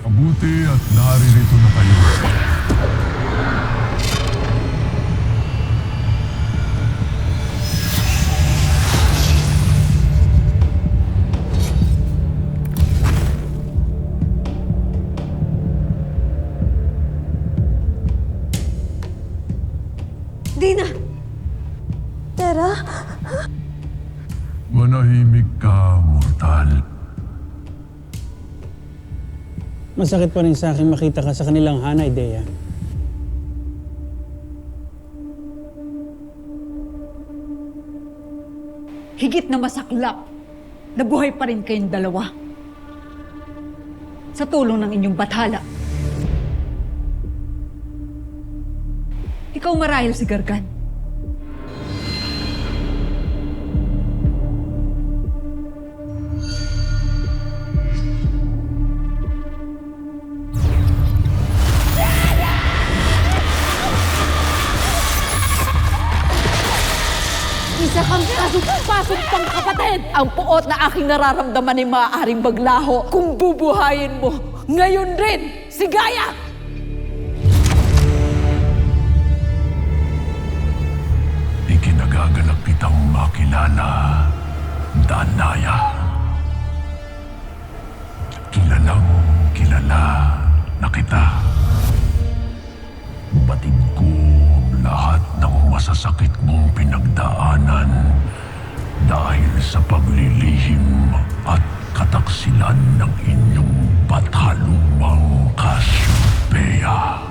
Mabuti at naririto na kayo. Dina! Tera? Manahimik ka, mortal. Masakit pa rin sa akin makita ka sa kanilang hanay, Dea. Higit na masaklap, nabuhay pa rin kayong dalawa. Sa tulong ng inyong bathala. Ikaw marahil si Gargan. Isa kang pasok pang kapatid! Ang puot na aking nararamdaman ay maaaring maglaho kung bubuhayin mo. Ngayon rin, si Gaia! Ikinagagalak kitang makilala, Danaya. Kilalang kilala na kita. Batid ko ang lahat ng masasakit mong pinagdaanan dahil sa paglilihim at kataksilan ng inyong batalumang Cassiopeia.